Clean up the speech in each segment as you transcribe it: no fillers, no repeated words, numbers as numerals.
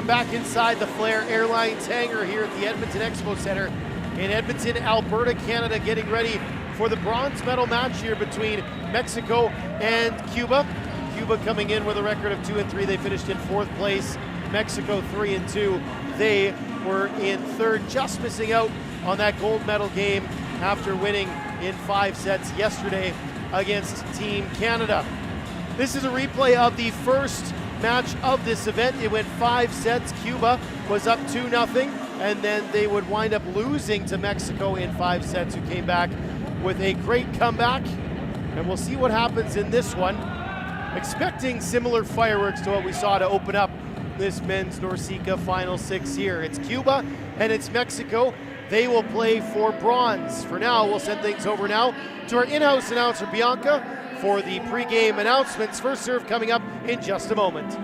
Welcome back inside the Flair Airlines hangar here at the Edmonton Expo Center in Edmonton, Alberta, Canada, getting ready for the bronze medal match here between Mexico and Cuba. Cuba coming in with a record of 2-3. They finished in 4th place. Mexico 3-2. They were in 3rd, just missing out on that gold medal game after winning in 5 sets yesterday against Team Canada. This is a replay of the first match of this event. It went 5 sets. Cuba was up 2-0, and then they would wind up losing to Mexico in 5 sets, who came back with a great comeback. And we'll see what happens in this one. Expecting similar fireworks to what we saw to open up this men's NORCECA Final 6 here. It's Cuba and it's Mexico. They will play for bronze. For now, we'll send things over now to our in-house announcer, Bianca, for the pre-game announcements. First serve coming up in just a moment.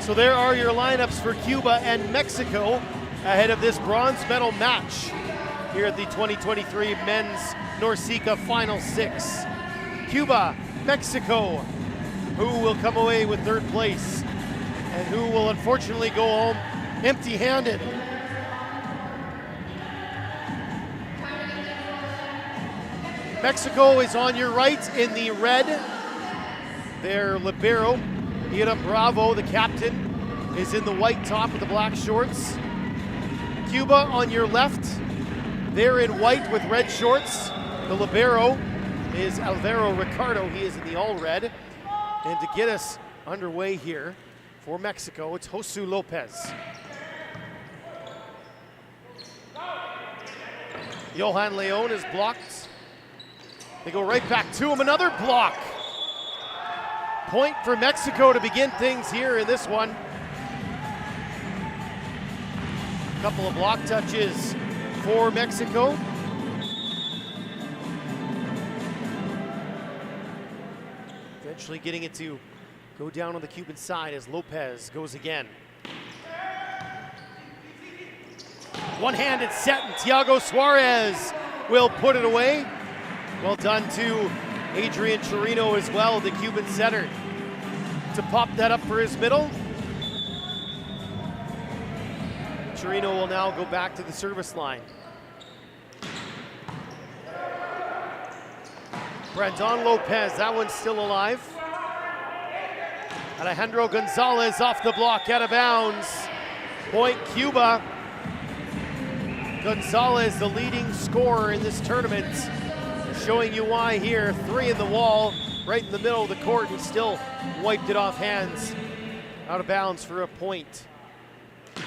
So there are your lineups for Cuba and Mexico ahead of this bronze medal match here at the 2023 Men's NORCECA Final 6. Cuba, Mexico, who will come away with 3rd place and who will unfortunately go home empty-handed. Mexico is on your right in the red. Their libero, Ira Bravo, the captain, is in the white top with the black shorts. Cuba on your left. They're in white with red shorts. The libero is Alvaro Ricardo. He is in the all red. And to get us underway here for Mexico, it's Josu Lopez. Johan Leon is blocked. They go right back to him. Another block. Point for Mexico to begin things here in this one. Couple of block touches for Mexico. Eventually getting it to go down on the Cuban side as Lopez goes again. One-handed set, and Thiago Suarez will put it away. Well done to Adrian Chirino as well, the Cuban setter, to pop that up for his middle. Chirino will now go back to the service line. Brandon Lopez, that one's still alive. Alejandro Gonzalez off the block, out of bounds. Point Cuba. Gonzalez, the leading scorer in this tournament. Showing you why here. 3 in the wall, right in the middle of the court. He still wiped it off hands. Out of bounds for a point.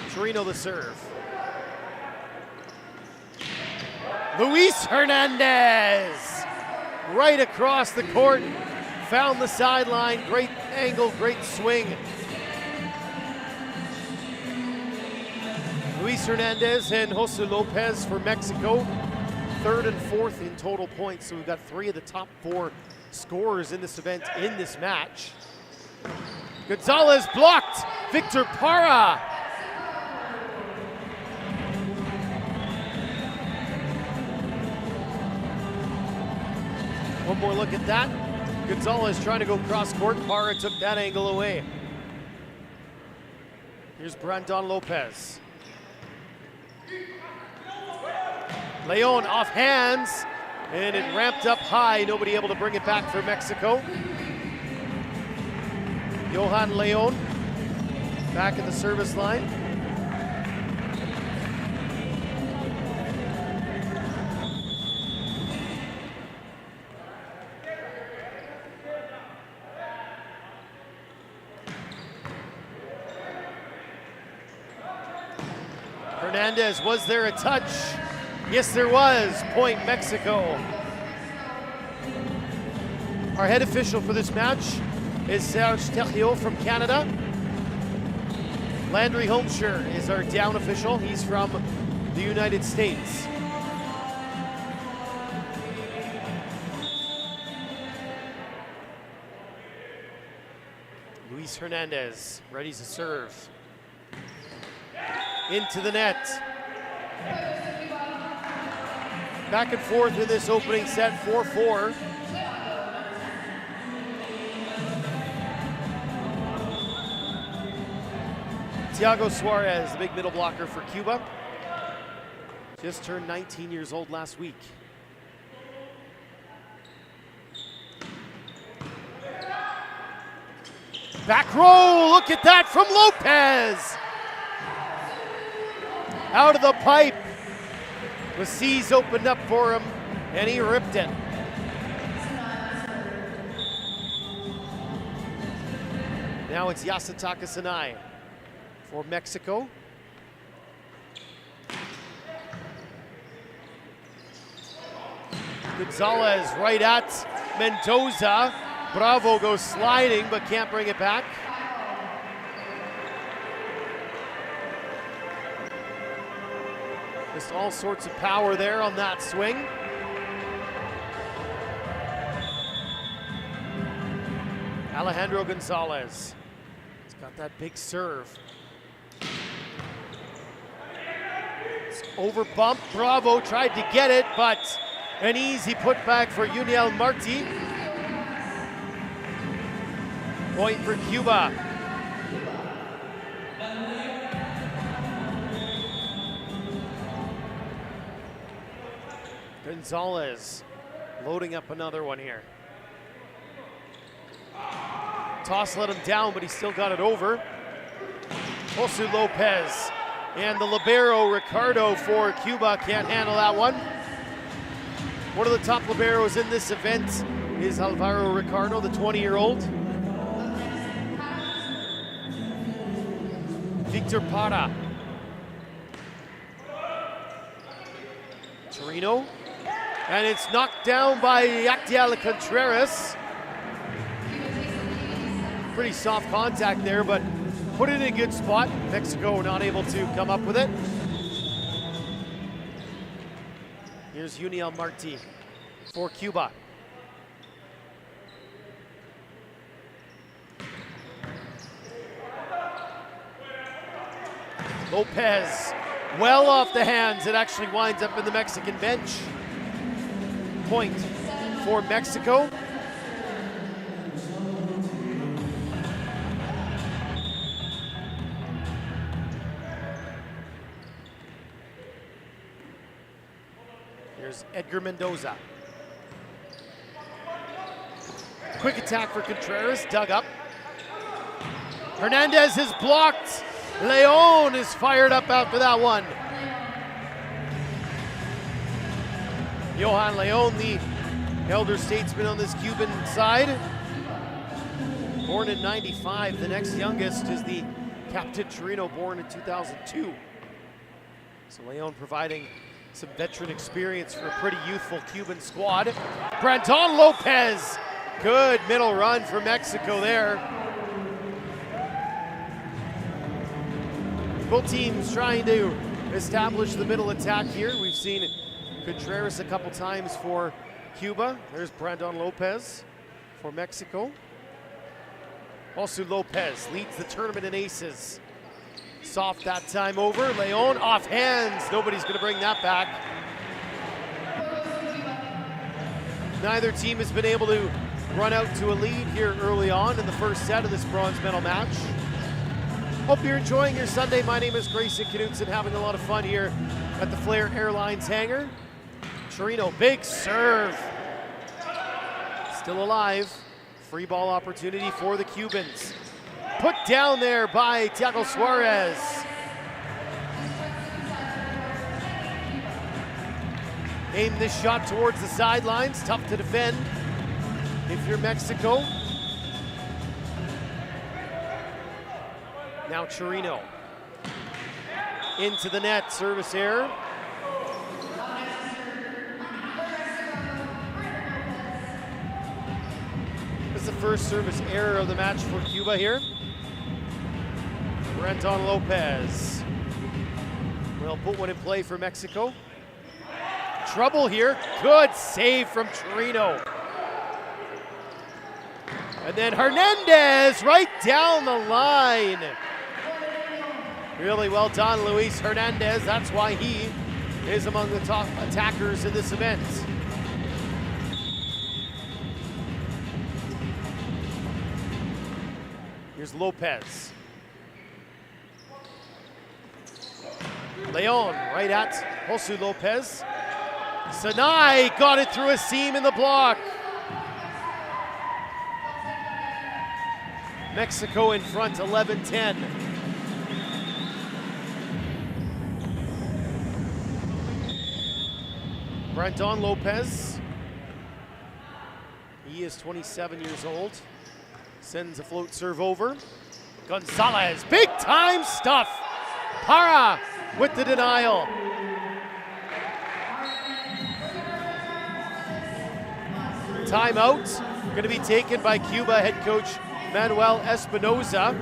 Torino the serve. Luis Hernandez, right across the court, found the sideline, great angle, great swing. Luis Hernandez and Jose Lopez for Mexico, 3rd and 4th in total points. So we've got 3 of the top 4 scorers in this event in this match. Gonzalez blocked, Victor Parra. One more look at that. Gonzalez trying to go cross court. Parra took that angle away. Here's Brandon Lopez. Leon off hands, and it ramped up high. Nobody able to bring it back for Mexico. Johan Leon back at the service line. Hernandez, was there a touch? Yes, there was. Point Mexico. Our head official for this match is Serge Terrio from Canada. Landry Holmshire is our down official. He's from the United States. Luis Hernandez ready to serve. Into the net. Back and forth in this opening set, 4-4. Thiago Suarez, the big middle blocker for Cuba. Just turned 19 years old last week. Back row, look at that from Lopez! Out of the pipe. The seas opened up for him, and he ripped it. Now it's Yasutaka Sanai for Mexico. Gonzalez right at Mendoza. Bravo goes sliding, but can't bring it back. Just all sorts of power there on that swing. Alejandro Gonzalez. He's got that big serve. It's over bump. Bravo tried to get it, but an easy putback for Yuniel Martí. Point for Cuba. Gonzalez loading up another one here. Toss let him down, but he still got it over. Jose Lopez and the libero Ricardo for Cuba can't handle that one. One of the top liberos in this event is Alvaro Ricardo, the 20-year-old. Victor Parra. Torino. And it's knocked down by Yactiel Contreras. Pretty soft contact there, but put it in a good spot. Mexico not able to come up with it. Here's Yuniel Martí for Cuba. Lopez, well off the hands. It actually winds up in the Mexican bench. Point for Mexico. Here's Edgar Mendoza. Quick attack for Contreras, dug up. Hernandez is blocked. Leon is fired up after that one. Johan Leon, the elder statesman on this Cuban side. Born in '95, the next youngest is the Captain Torino, born in 2002. So Leon providing some veteran experience for a pretty youthful Cuban squad. Brandon Lopez, good middle run for Mexico there. Both teams trying to establish the middle attack here. We've seen Contreras a couple times for Cuba. There's Brandon Lopez for Mexico. Also Lopez leads the tournament in aces. Soft that time over. Leon off hands. Nobody's going to bring that back. Neither team has been able to run out to a lead here early on in the first set of this bronze medal match. Hope you're enjoying your Sunday. My name is Grayson Knutson, having a lot of fun here at the Flair Airlines hangar. Torino, big serve. Still alive. Free ball opportunity for the Cubans. Put down there by Thiago Suarez. Aim this shot towards the sidelines. Tough to defend if you're Mexico. Now Torino. Into the net, service error. This is the first service error of the match for Cuba here. Brandon Lopez will put one in play for Mexico. Trouble here, good save from Torino. And then Hernandez right down the line. Really well done, Luis Hernandez. That's why he is among the top attackers in this event. Here's Lopez. Leon right at Josu Lopez. Sanai got it through a seam in the block. Mexico in front, 11-10. Brandon Lopez. He is 27 years old. Sends a float serve over. Gonzalez, big time stuff. Para with the denial. Timeout going to be taken by Cuba head coach Manuel Espinoza.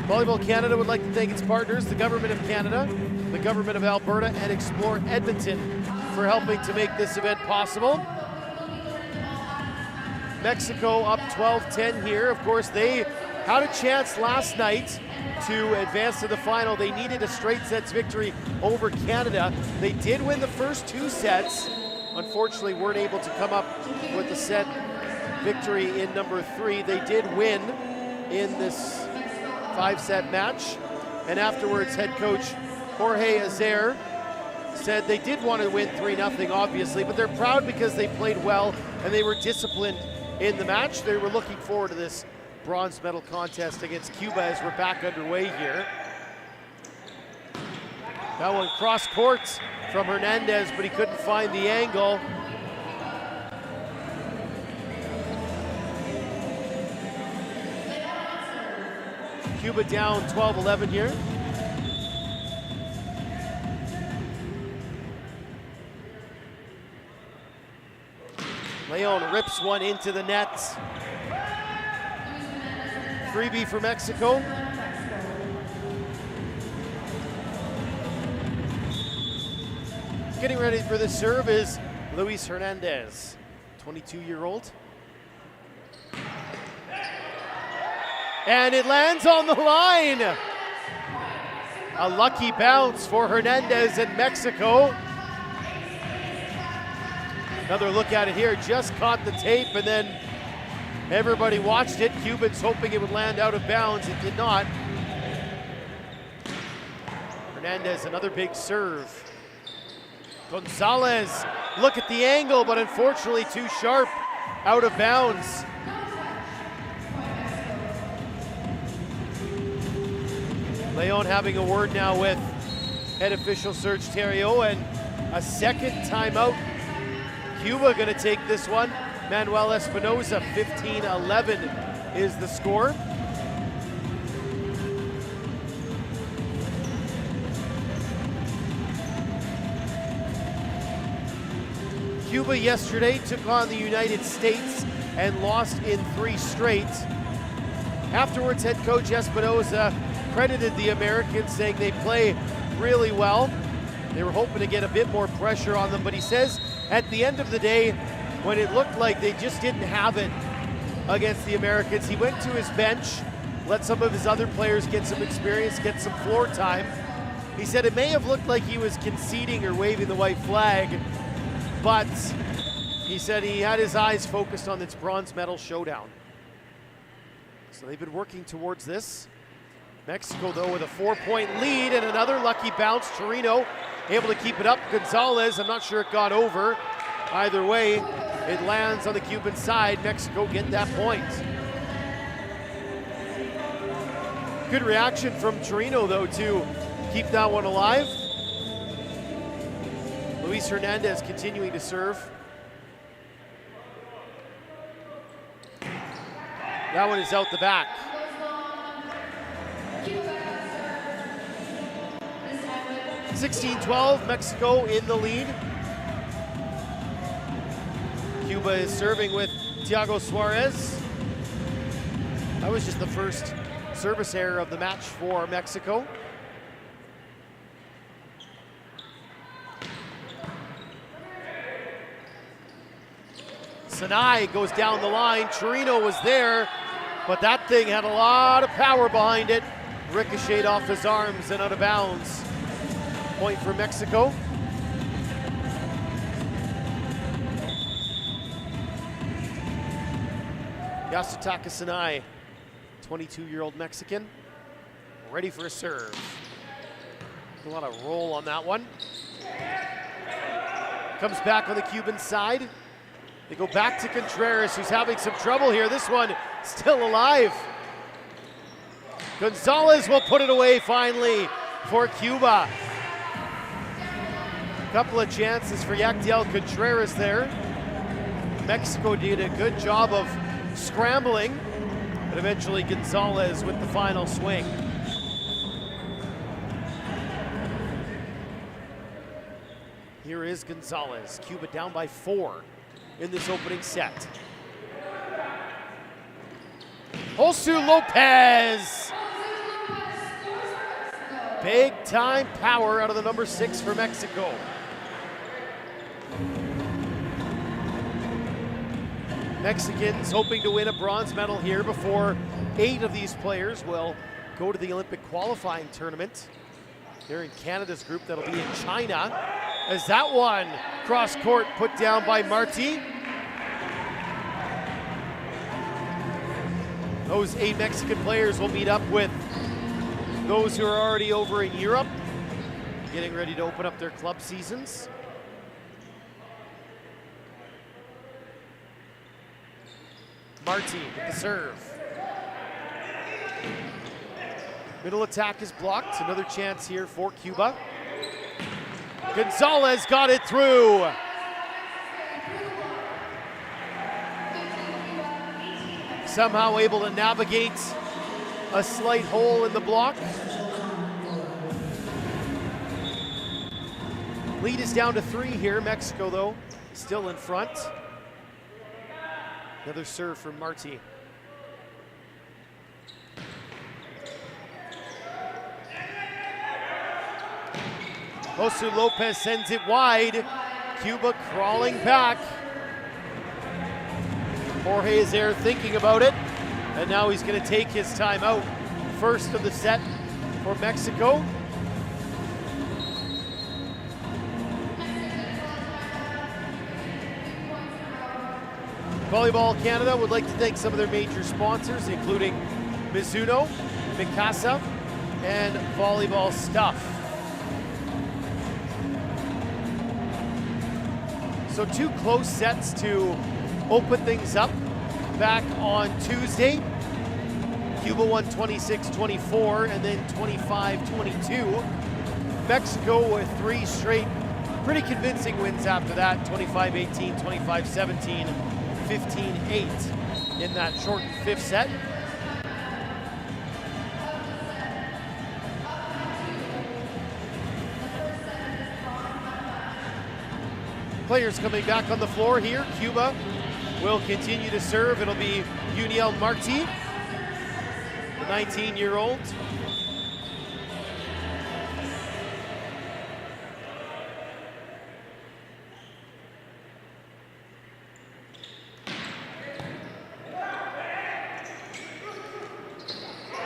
Volleyball Canada would like to thank its partners, the Government of Canada, the Government of Alberta, and Explore Edmonton for helping to make this event possible. Mexico up 12-10 here. Of course, they had a chance last night to advance to the final. They needed a straight sets victory over Canada. They did win the first two sets. Unfortunately, weren't able to come up with a set victory in number 3. They did win in this 5-set match. And afterwards, head coach Jorge Azer said they did want to win 3-0, obviously, but they're proud because they played well and they were disciplined in the match. They were looking forward to this bronze medal contest against Cuba as we're back underway here. That one cross court from Hernandez, but he couldn't find the angle. Cuba down 12-11 here. Leon rips one into the net. Freebie for Mexico. Getting ready for the serve is Luis Hernandez, 22-year-old. And it lands on the line. A lucky bounce for Hernandez in Mexico. Another look at it here, just caught the tape and then everybody watched it. Cubans hoping it would land out of bounds. It did not. Hernandez, another big serve. Gonzalez, look at the angle, but unfortunately too sharp, out of bounds. Leon having a word now with head official Serge Theriault, and a second timeout. Cuba gonna take this one. Manuel Espinoza, 15-11 is the score. Cuba yesterday took on the United States and lost in 3 straight. Afterwards, head coach Espinoza credited the Americans, saying they play really well. They were hoping to get a bit more pressure on them, but he says at the end of the day, when it looked like they just didn't have it against the Americans, he went to his bench, let some of his other players get some experience, get some floor time. He said it may have looked like he was conceding or waving the white flag, but he said he had his eyes focused on this bronze medal showdown. So they've been working towards this. Mexico, though, with a 4-point lead and another lucky bounce. Torino able to keep it up. Gonzalez, I'm not sure it got over. Either way, it lands on the Cuban side. Mexico get that point. Good reaction from Torino, though, to keep that one alive. Luis Hernandez continuing to serve. That one is out the back. (16-12), Mexico in the lead. Cuba is serving with Thiago Suarez. That was just the first service error of the match for Mexico. Sinai goes down the line. Torino was there, but that thing had a lot of power behind it. Ricocheted off his arms and out of bounds. Point for Mexico. Yasutaka Sinai, 22-year-old Mexican, ready for a serve. A lot of roll on that one. Comes back on the Cuban side. They go back to Contreras, who's having some trouble here. This one still alive. Gonzalez will put it away finally for Cuba. Couple of chances for Yactiel Contreras there. Mexico did a good job of scrambling, but eventually Gonzalez with the final swing. Here is Gonzalez. Cuba down by 4 in this opening set. Josu Lopez. Big time power out of the number 6 for Mexico. Mexicans hoping to win a bronze medal here before 8 of these players will go to the Olympic qualifying tournament. They're in Canada's group, that'll be in China. As that one cross court put down by Marti. Those 8 Mexican players will meet up with those who are already over in Europe, getting ready to open up their club seasons. Marti with the serve. Middle attack is blocked. Another chance here for Cuba. Gonzalez got it through. Somehow able to navigate a slight hole in the block. Lead is down to 3 here. Mexico, though, still in front. Another serve from Marti. Josu Lopez sends it wide. Cuba crawling back. Jorge is there thinking about it, and now he's going to take his timeout. First of the set for Mexico. Volleyball Canada would like to thank some of their major sponsors, including Mizuno, Mikasa, and Volleyball Stuff. So 2 close sets to open things up back on Tuesday. Cuba won 26-24 and then 25-22. Mexico with 3 straight pretty convincing wins after that, 25-18, 25-17, 15-8 in that shortened 5th set. Players coming back on the floor here. Cuba will continue to serve. It'll be Uniel Marti, the 19-year-old.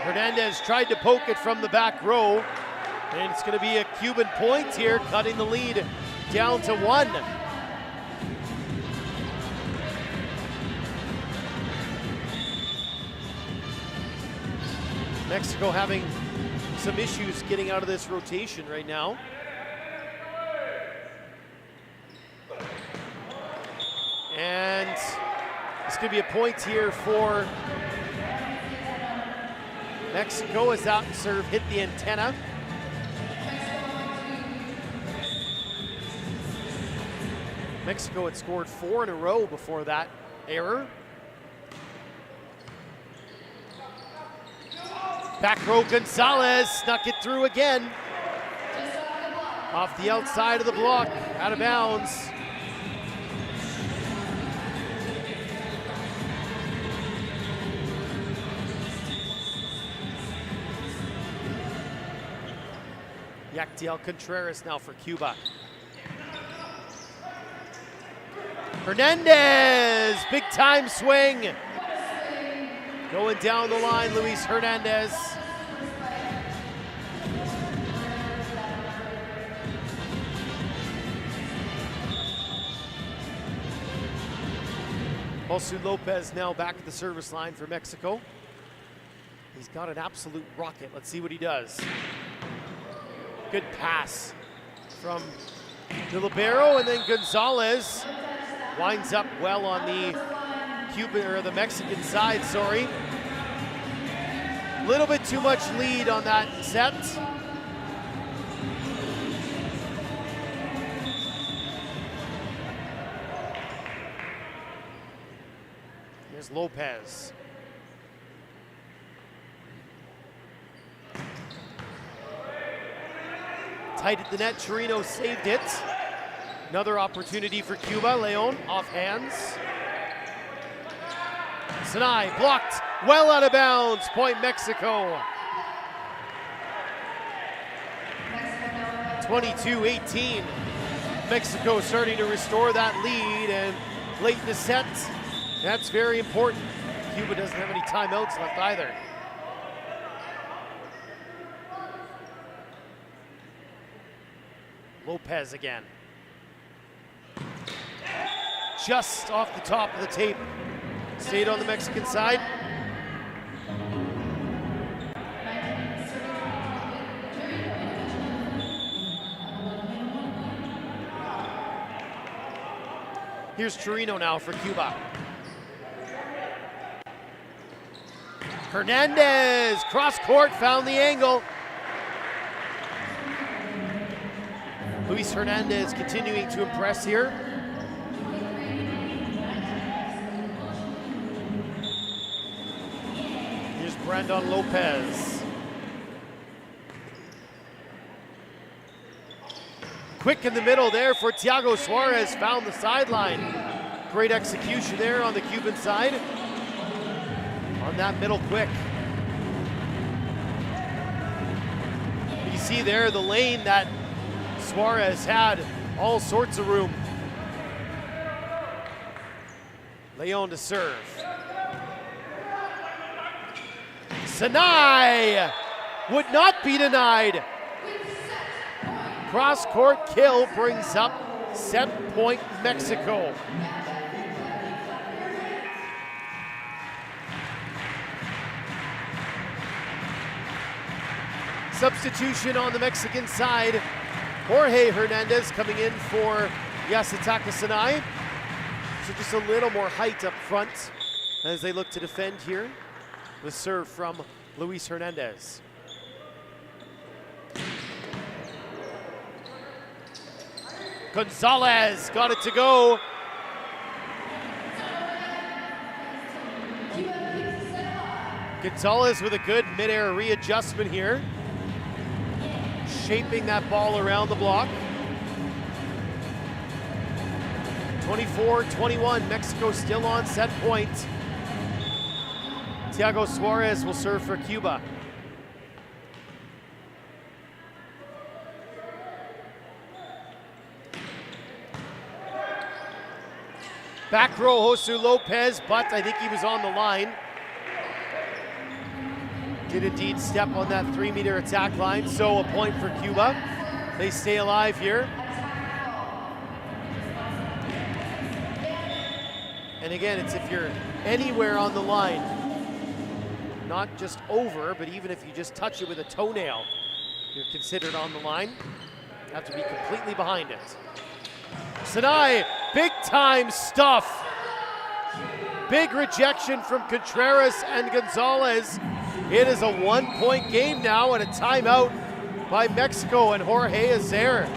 Hernandez tried to poke it from the back row, and it's going to be a Cuban point here, cutting the lead down to 1. Mexico having some issues getting out of this rotation right now. And it's going to be a point here for Mexico as that serve hit the antenna. Mexico had scored 4 in a row before that error. Back row, Gonzalez snuck it through again. Off the outside of the block, out of bounds. Yactiel Contreras now for Cuba. Hernandez, big time swing. Going down the line, Luis Hernandez. Jose Lopez now back at the service line for Mexico. He's got an absolute rocket. Let's see what he does. Good pass from De Libero, and then Gonzalez winds up well on the Cuban or the Mexican side, sorry. A little bit too much lead on that set. Here's Lopez. Tight at the net, Chirino saved it. Another opportunity for Cuba. Leon off hands. Sinai blocked, well out of bounds. Point Mexico. 22-18. Mexico starting to restore that lead, and late in the set, that's very important. Cuba doesn't have any timeouts left either. Lopez again. Just off the top of the tape. Stayed on the Mexican side. Here's Chirino now for Cuba. Hernandez, cross court, found the angle. Luis Hernandez continuing to impress here. Here's Brandon Lopez. Quick in the middle there for Thiago Suarez, found the sideline. Great execution there on the Cuban side. On that middle quick. You see there the lane that Suarez had, all sorts of room. Leon to serve. Sinai would not be denied. Cross-court kill brings up set point Mexico. Substitution on the Mexican side. Jorge Hernandez coming in for Yasutaka Sinai. So just a little more height up front as they look to defend here. The serve from Luis Hernandez. Gonzalez got it to go. Gonzalez with a good mid-air readjustment here. Shaping that ball around the block. 24-21, Mexico still on set point. Thiago Suarez will serve for Cuba. Back row, Josu Lopez, but I think he was on the line. Did indeed step on that 3-meter attack line, so a point for Cuba. They stay alive here. And again, it's if you're anywhere on the line, not just over, but even if you just touch it with a toenail, you're considered on the line. You have to be completely behind it. Sinai, big time stuff. Big rejection from Contreras and Gonzalez. It is a 1-point game now and a timeout by Mexico and Jorge Azer.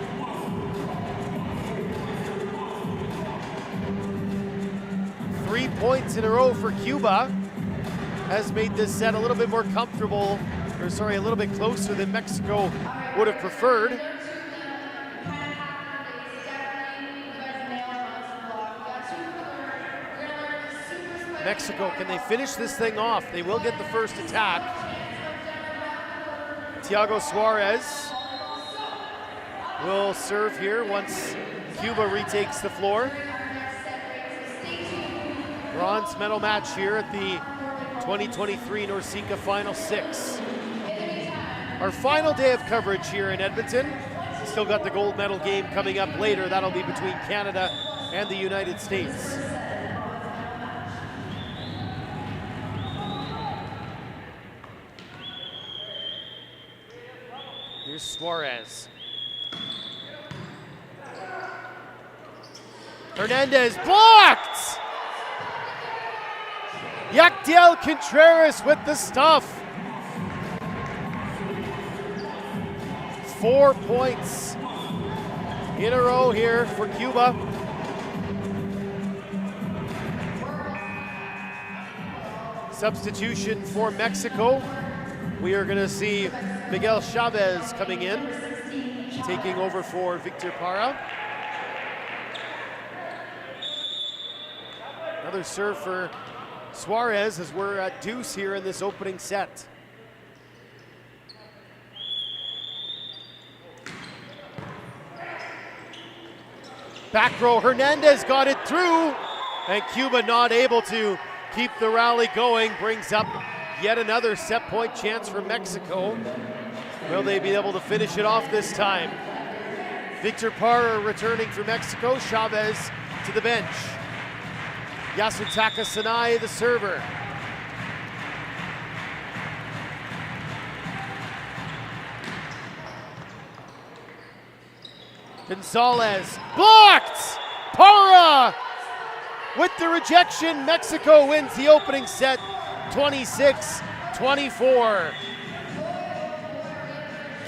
Three points in a row for Cuba has made this set a little bit more comfortable, or sorry, a little bit closer than Mexico would have preferred. Mexico, can they finish this thing off? They will get the first attack. Thiago Suarez will serve here once Cuba retakes the floor. Bronze medal match here at the 2023 NORCECA Final Six. Our final day of coverage here in Edmonton. Still got the gold medal game coming up later. That'll be between Canada and the United States. Here's Suarez. Hernandez blocked! Yactiel Contreras with the stuff. 4 points in a row here for Cuba. Substitution for Mexico. We are going to see Miguel Chavez coming in, taking over for Victor Parra. Another serve for Suarez as we're at deuce here in this opening set. Back row, Hernandez got it through, and Cuba not able to keep the rally going, brings up yet another set point chance for Mexico. Will they be able to finish it off this time? Victor Parra returning for Mexico, Chavez to the bench. Yasutaka Sinai, the server. Gonzalez blocked! Parra with the rejection. Mexico wins the opening set 26-24.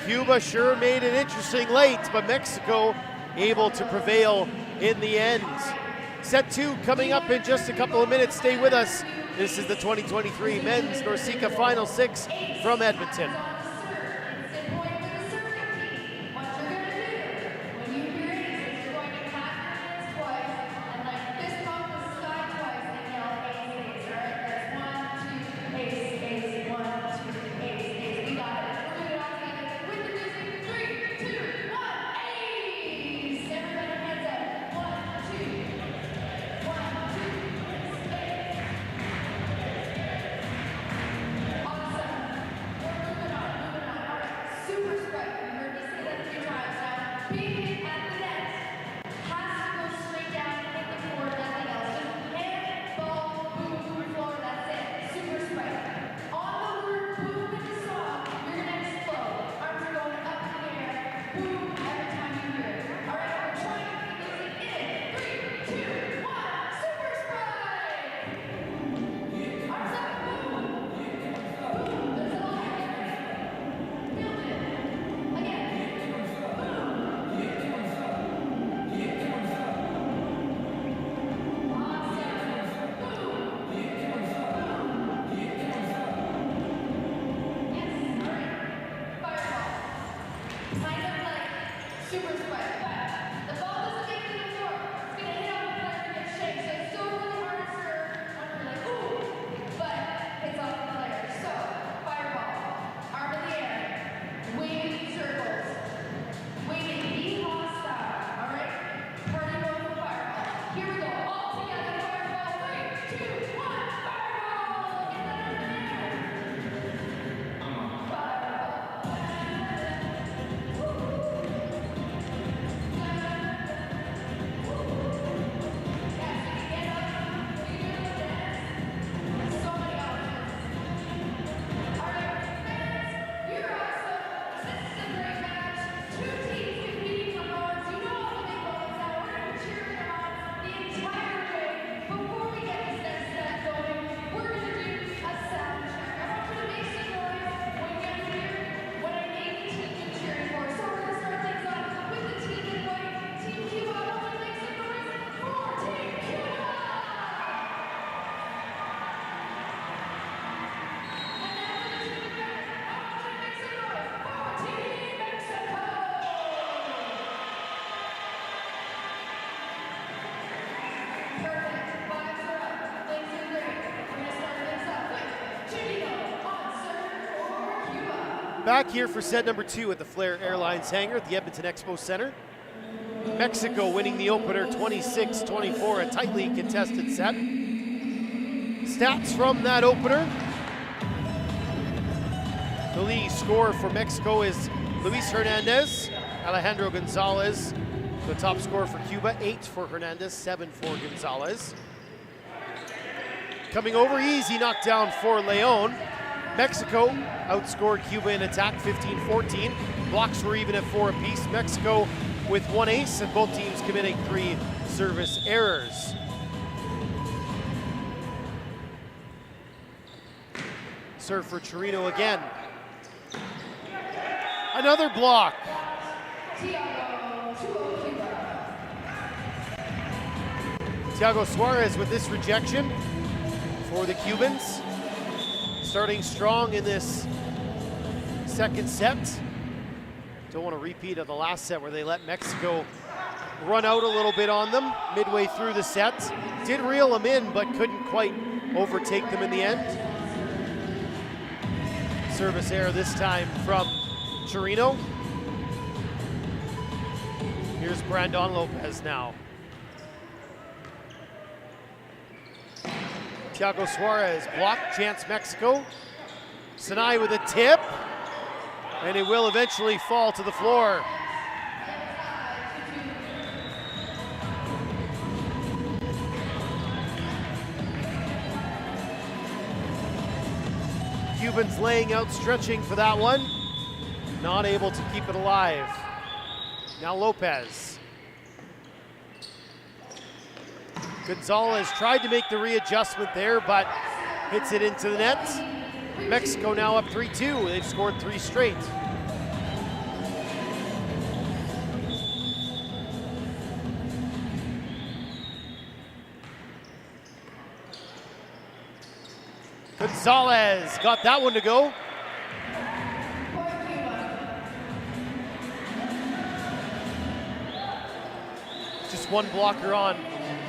Cuba sure made it interesting late, but Mexico able to prevail in the end. Set 2 coming up in just a couple of minutes. Stay with us. This is the 2023 Men's NORCECA Final Six from Edmonton. Back here for set number 2 at the Flair Airlines hangar at the Edmonton Expo Center. Mexico winning the opener 26-24, a tightly contested set. Stats from that opener. The leading scorer for Mexico is Luis Hernandez. Alejandro Gonzalez, the top scorer for Cuba, 8 for Hernandez, 7 for Gonzalez. Coming over easy, knockdown for Leon. Mexico outscored Cuba in attack 15-14. Blocks were even at 4 apiece. Mexico with 1 ace and both teams committing 3 service errors. Serve for Chirino again. Another block. Thiago Suarez with this rejection for the Cubans. Starting strong in this second set. Don't want to repeat of the last set where they let Mexico run out a little bit on them midway through the set. Did reel them in, but couldn't quite overtake them in the end. Service error this time from Chirino. Here's Brandon Lopez now. Thiago Suarez block, chance Mexico. Sinai with a tip, and it will eventually fall to the floor. Cubans laying out, stretching for that one. Not able to keep it alive. Now Lopez. Gonzalez tried to make the readjustment there, but hits it into the net. Mexico now up 3-2. They've scored 3 straight. Gonzalez got that one to go. Just one blocker on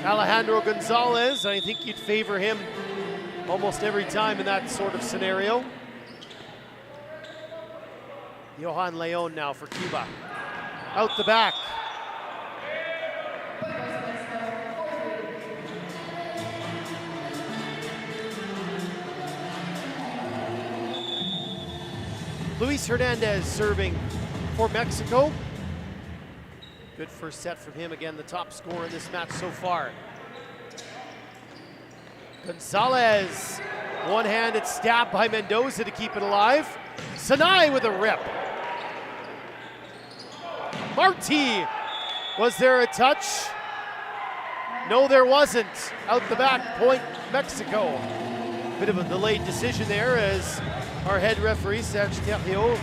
Alejandro Gonzalez. I think you'd favor him almost every time in that sort of scenario. Johan Leon now for Cuba. Out the back. Luis Hernandez serving for Mexico. Good first set from him. Again, the top scorer in this match so far. Gonzalez, one-handed stab by Mendoza to keep it alive. Sinai with a rip. Marti, was there a touch? No, there wasn't. Out the back, point Mexico. Bit of a delayed decision there as our head referee, Serge Thériault,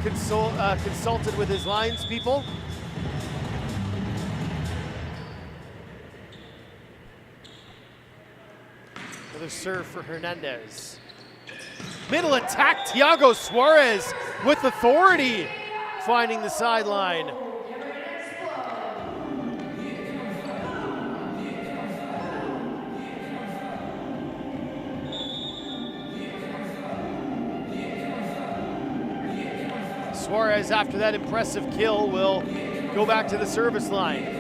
consulted with his lines people. Another serve for Hernandez. Middle attack, Thiago Suarez with authority, finding the sideline. Suarez, after that impressive kill, will go back to the service line.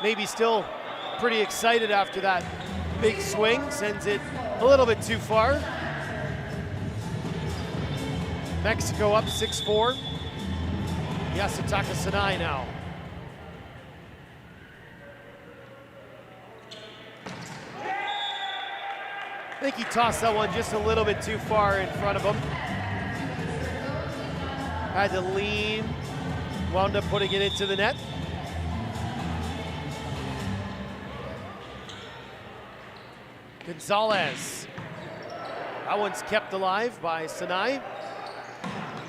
Maybe still pretty excited after that big swing, sends it a little bit too far. Mexico up 6-4. Yasutaka Sinai now. I think he tossed that one just a little bit too far in front of him. Had to lean, wound up putting it into the net. Gonzalez. That one's kept alive by Sinai.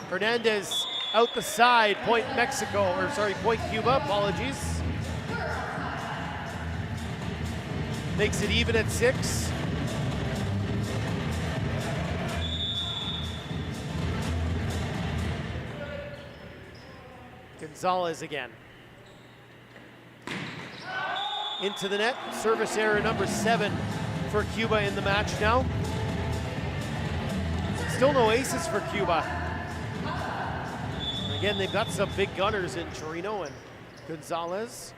Hernandez out the side, point Mexico, or sorry, point Cuba, apologies. Makes it even at 6. Gonzalez again. Into the net, service error number 7 for Cuba in the match now. Still no aces for Cuba. Again, they've got some big gunners in Torino and Gonzalez.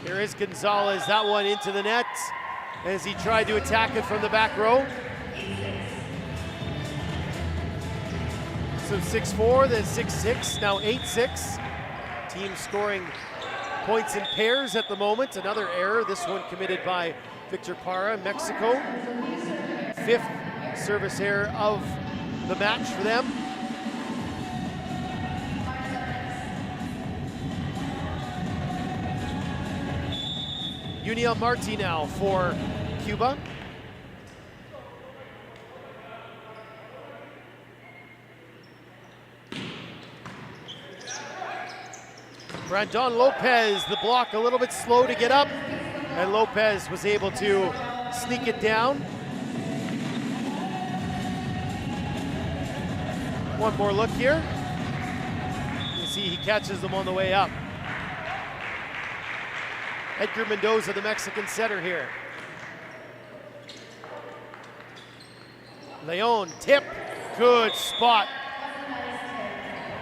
Here is Gonzalez, that one into the net as he tried to attack it from the back row. So 6-4, then 6-6, now 8-6. Team scoring points in pairs at the moment. Another error, this one committed by Victor Parra, Mexico. 5th service error of the match for them. Uniel Marti now for Cuba. Brandon Lopez, the block a little bit slow to get up, and Lopez was able to sneak it down. One more look here. You see he catches them on the way up. Edgar Mendoza, the Mexican setter here. Leon, tip, good spot.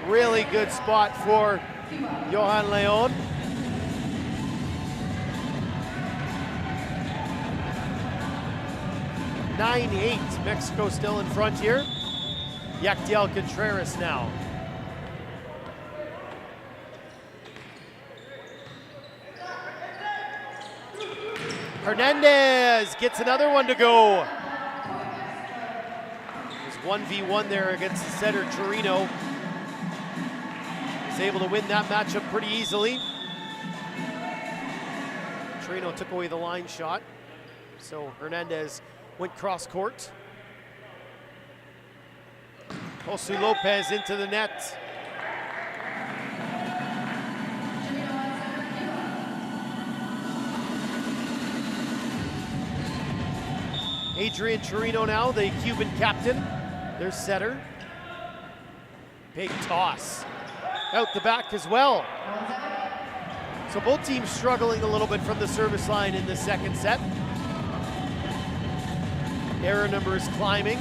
Really good spot for Johan Leon. (9-8), Mexico still in front here. Yactiel Contreras now. Hernandez gets another one to go. It was 1v1 there against the setter Torino. Was able to win that matchup pretty easily. Torino took away the line shot, so Hernandez went cross court. Josu Lopez into the net. Adrian Torino now, the Cuban captain, their setter. Big toss. Out the back as well. So both teams struggling a little bit from the service line in the second set. Error numbers climbing.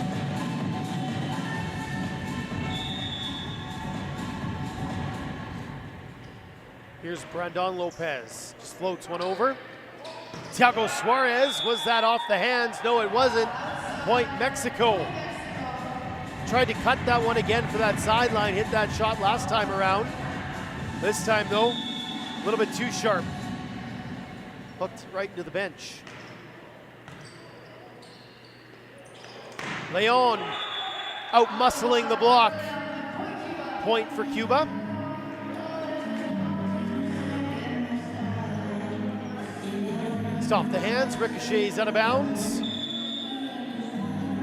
Here's Brandon Lopez, just floats one over. Thiago Suarez, was that off the hands? No, it wasn't. Point Mexico. Tried to cut that one again for that sideline, hit that shot last time around. This time though, a little bit too sharp. Hooked right into the bench. Leon out muscling the block. Point for Cuba. It's off the hands, ricochets out of bounds.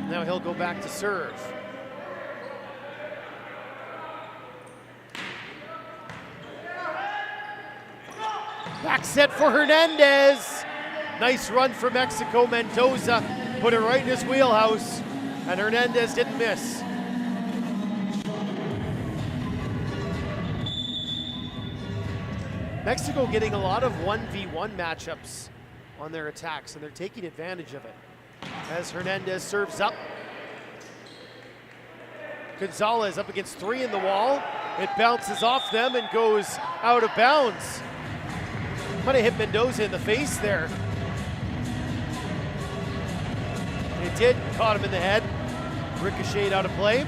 Now he'll go back to serve. Back set for Hernandez. Nice run for Mexico. Mendoza put it right in his wheelhouse, and Hernandez didn't miss. Mexico getting a lot of 1v1 matchups on their attacks, and they're taking advantage of it. As Hernandez serves up. Gonzalez up against 3 in the wall. It bounces off them and goes out of bounds. Might have hit Mendoza in the face there. It did, caught him in the head. Ricocheted out of play.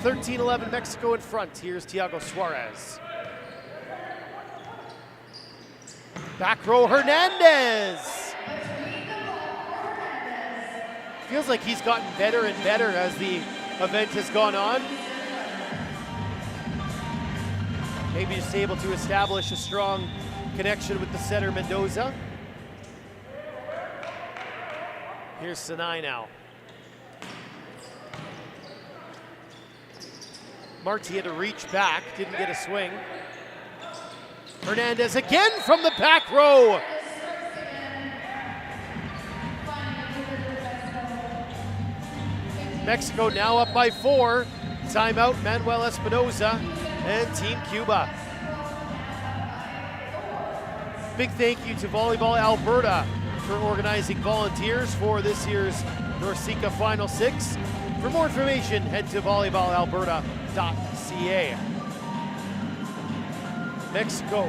(13-11) Mexico in front. Here's Thiago Suarez. Back row Hernandez. Feels like he's gotten better and better as the event has gone on. Maybe just able to establish a strong connection with the setter Mendoza. Here's Sinai now. Marti had to reach back, didn't get a swing. Hernandez again from the back row. Mexico now up by 4. Timeout, Manuel Espinoza and Team Cuba. Big thank you to Volleyball Alberta for organizing volunteers for this year's NORCECA Final Six. For more information, head to volleyballalberta.ca. Mexico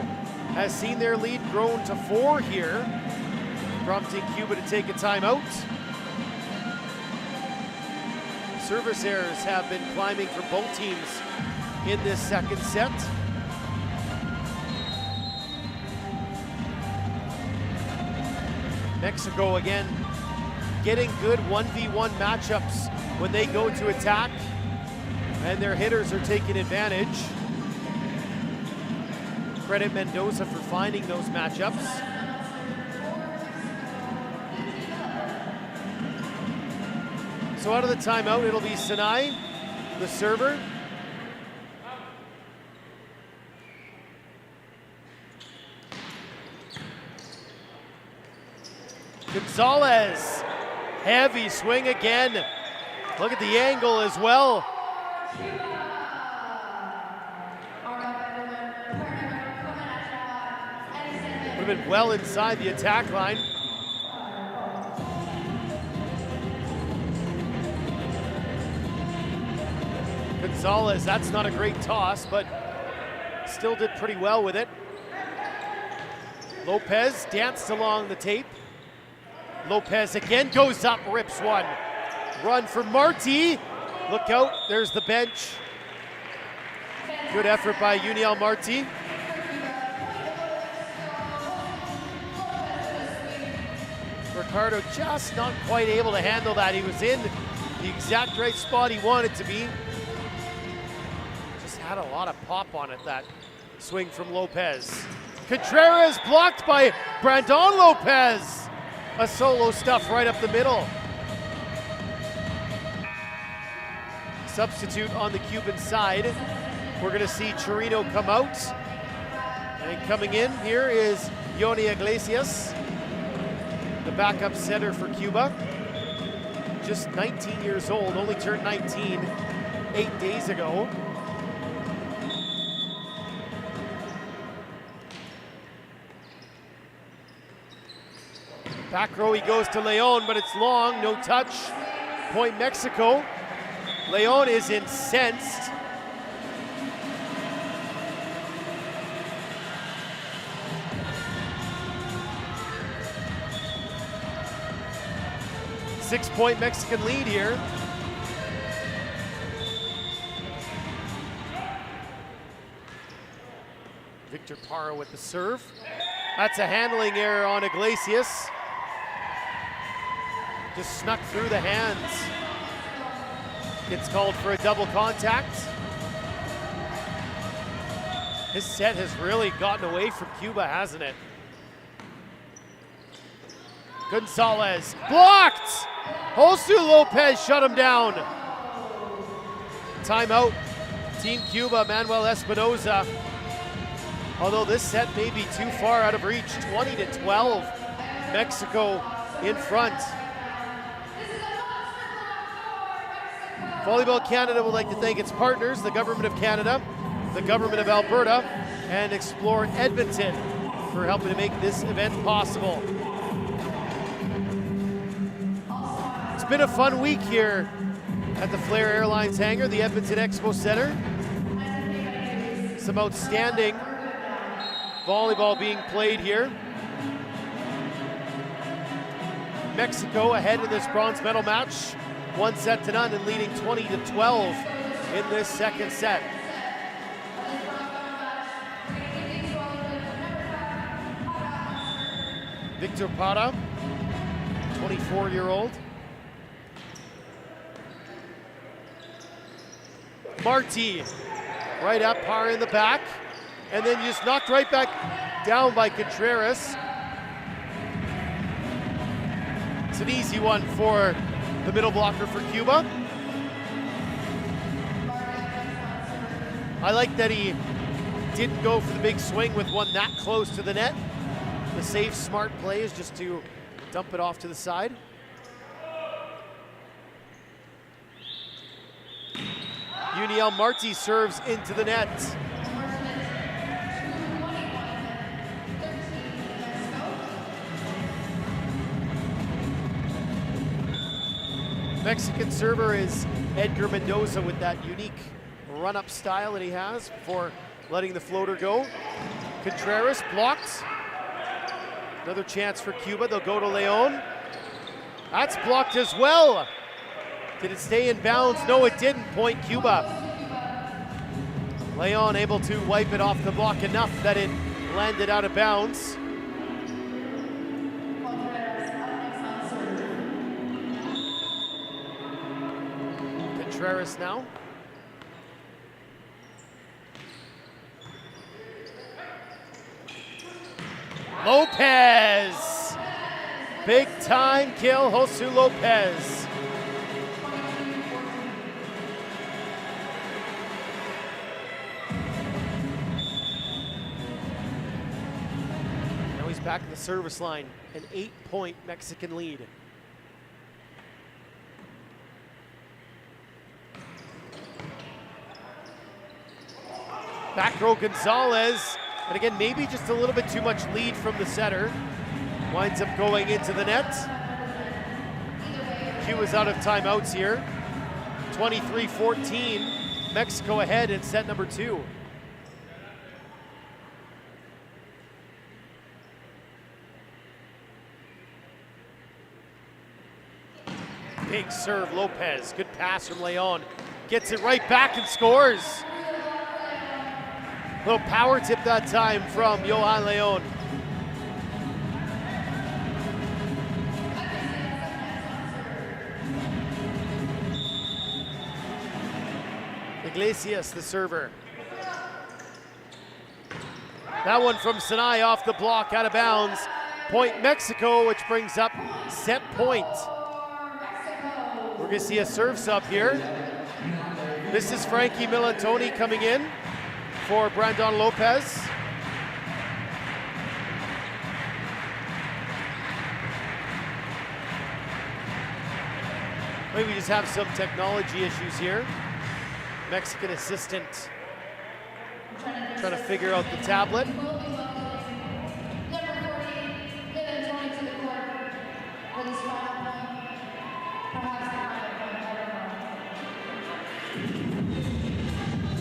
has seen their lead grown to 4 here, prompting Cuba to take a timeout. Service errors have been climbing for both teams in this second set. Mexico again getting good 1v1 matchups when they go to attack, and their hitters are taking advantage. Credit Mendoza for finding those matchups. So out of the timeout, it'll be Sinai, the server. Gonzalez, heavy swing again. Look at the angle as well. Would have been well inside the attack line. Gonzalez, that's not a great toss, but still did pretty well with it. Lopez danced along the tape. Lopez again goes up, rips one. Run for Marti. Look out, there's the bench. Good effort by Uniel Marti. Ricardo just not quite able to handle that. He was in the exact right spot he wanted to be. Just had a lot of pop on it, that swing from Lopez. Contreras blocked by Brandon Lopez. A solo stuff right up the middle. Substitute on the Cuban side. We're gonna see Chirino come out. And coming in here is Yoni Iglesias, the backup center for Cuba. Just 19 years old, only turned 19 8 days ago. Back row he goes to Leon, but it's long, no touch. Point Mexico. Leon is incensed. Six-point Mexican lead here. Victor Parra with the serve. That's a handling error on Iglesias. Just snuck through the hands. Gets called for a double contact. His set has really gotten away from Cuba, hasn't it? Gonzalez blocked. Josu Lopez shut him down. Timeout. Team Cuba, Manuel Espinoza. Although this set may be too far out of reach, 20-12. Mexico in front. Volleyball Canada would like to thank its partners, the Government of Canada, the Government of Alberta, and Explore Edmonton for helping to make this event possible. It's been a fun week here at the Flair Airlines hangar, the Edmonton Expo Center. Some outstanding volleyball being played here. Mexico ahead in this bronze medal match, 1-0 and leading 20-12 in this second set. Victor Parra, 24-year-old. Marti, right up, Parra in the back, and then just knocked right back down by Contreras. It's an easy one for the middle blocker for Cuba. I like that he didn't go for the big swing with one that close to the net. The safe, smart play is just to dump it off to the side. Uniel Marti serves into the net. Mexican server is Edgar Mendoza with that unique run-up style that he has before letting the floater go. Contreras blocked. Another chance for Cuba. They'll go to Leon. That's blocked as well. Did it stay in bounds? No, it didn't. Point Cuba. Leon able to wipe it off the block enough that it landed out of bounds. Contreras now. Lopez! Big time kill, Josu Lopez. Now he's back in the service line, an 8-point Mexican lead. Back row Gonzalez. And again, maybe just a little bit too much lead from the setter. Winds up going into the net. Cuba's out of timeouts here. 23-14, Mexico ahead in set number 2. Big serve, Lopez. Good pass from Leon. Gets it right back and scores. Little power tip that time from Johan Leon. Iglesias, the server. That one from Sinai off the block, out of bounds. Point Mexico, which brings up set point. We're gonna see a serve sub here. This is Frankie Milantoni coming in for Brandon Lopez. Maybe we just have some technology issues here. Mexican assistant trying to figure out the tablet.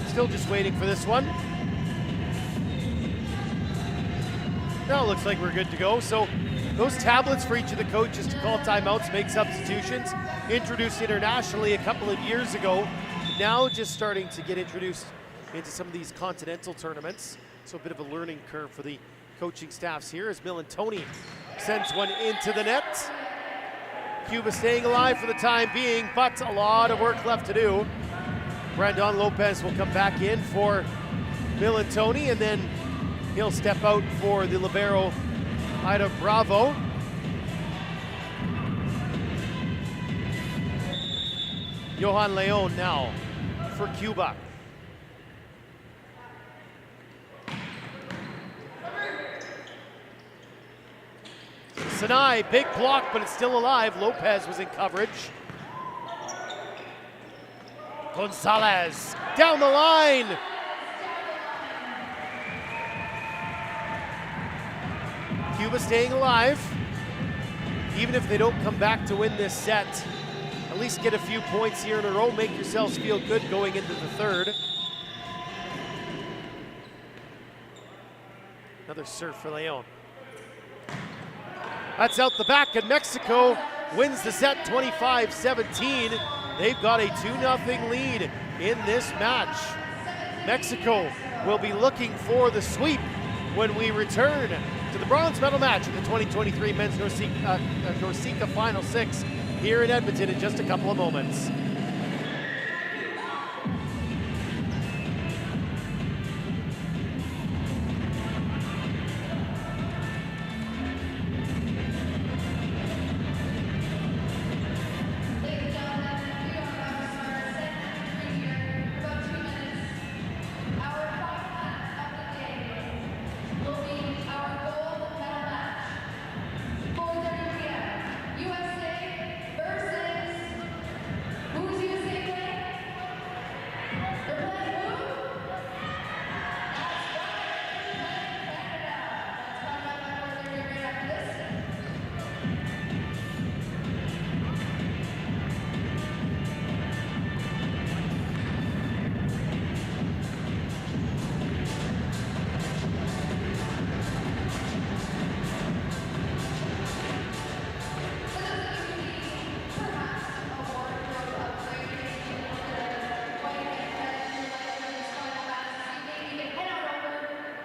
Still just waiting for this one. Now it looks like we're good to go. So those tablets for each of the coaches to call timeouts, make substitutions, introduced internationally a couple of years ago. Now just starting to get introduced into some of these continental tournaments. So a bit of a learning curve for the coaching staffs here as Milantoni sends one into the net. Cuba staying alive for the time being, but a lot of work left to do. Brandon Lopez will come back in for Milantoni, and then he'll step out for the libero, Ida Bravo. Johan Leon now for Cuba. Sinai, big block, but it's still alive. Lopez was in coverage. Gonzalez down the line. Cuba staying alive. Even if they don't come back to win this set, at least get a few points here in a row. Make yourselves feel good going into the third. Another serve for Leon. That's out the back, and Mexico wins the set 25-17. They've got a 2-0 lead in this match. Mexico will be looking for the sweep when we return to the bronze medal match of the 2023 Men's NORCECA Final 6 here in Edmonton in just a couple of moments.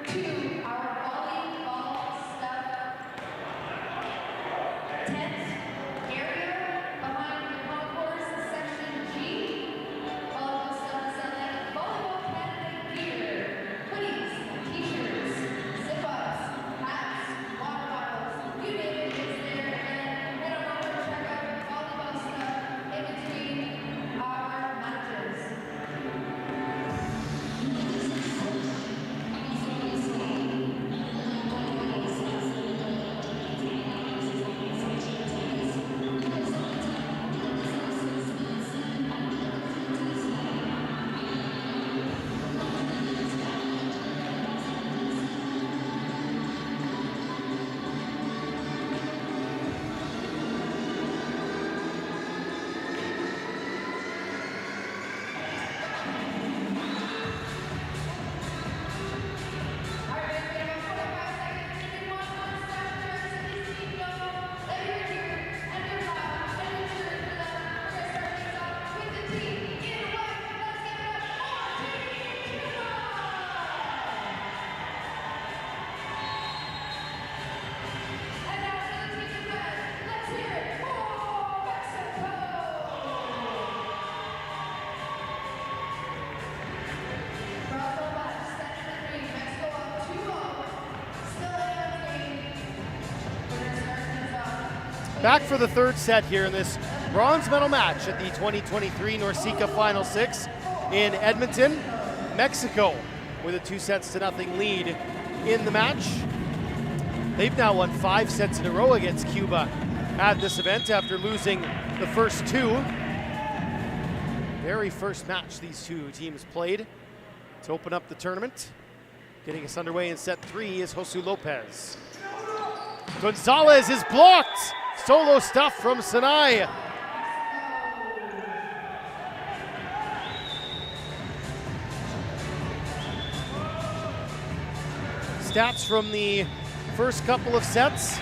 to our volleyball stuff tent area behind the concourse, section G. Volleyball stuff selling volleyball pen gear, hoodies, t-shirts, zip-ups, hats, water bottles, you name it, it's there. And head on over and check out volleyball stuff in between our matches. Back for the third set here in this bronze medal match at the 2023 NORCECA Final Six in Edmonton. Mexico with a 2-0 lead in the match. They've now won 5 sets in a row against Cuba at this event after losing the first 2. Very first match these two teams played to open up the tournament. Getting us underway in set 3 is Josu Lopez. Gonzalez is blocked. Solo stuff from Sinai. Stats from the first couple of sets.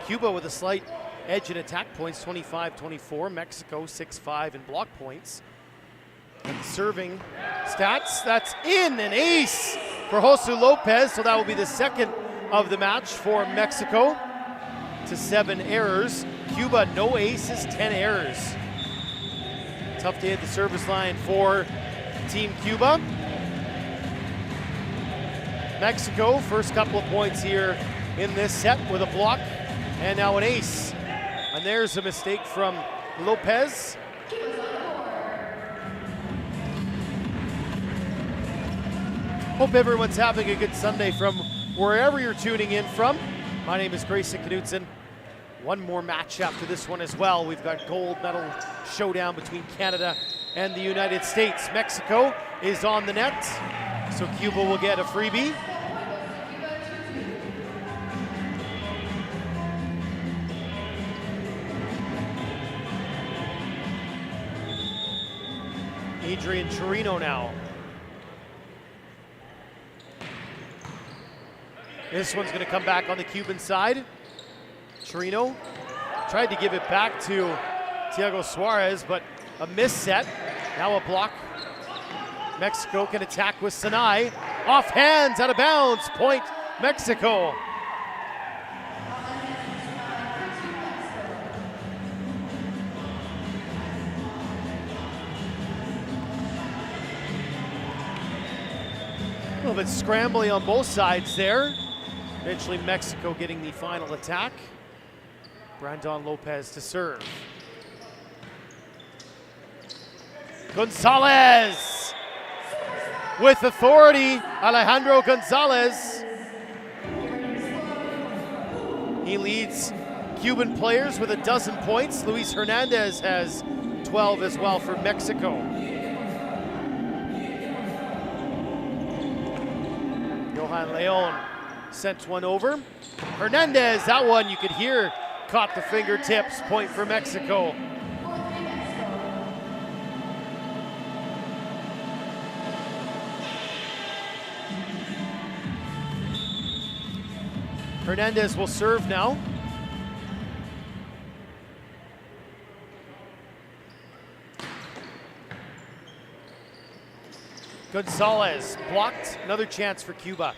Cuba with a slight edge in attack points, 25-24. Mexico 6-5 in block points. And the serving stats, that's in, an ace for Josu Lopez. So that will be the second of the match for Mexico. To 7 errors. Cuba, no aces, 10 errors. Tough day at the service line for Team Cuba. Mexico, first couple of points here in this set with a block and now an ace. And there's a mistake from Lopez. Hope everyone's having a good Sunday from wherever you're tuning in from. My name is Grayson Knutson. One more match after this one as well. We've got gold medal showdown between Canada and the United States. Mexico is on the net, so Cuba will get a freebie. Adrian Chirino now. This one's going to come back on the Cuban side. Chirino tried to give it back to Thiago Suarez, but a miss set. Now a block. Mexico can attack with Sinai. Off hands, out of bounds. Point Mexico. A little bit scrambling on both sides there. Eventually Mexico getting the final attack. Brandon Lopez to serve. Gonzalez with authority. Alejandro Gonzalez. He leads Cuban players with 12 points. Luis Hernandez has 12 as well for Mexico. Johan Leon sent one over. Hernandez, that one you could hear, caught the fingertips. Point for Mexico. Hernandez will serve now. Gonzalez blocked, another chance for Cuba.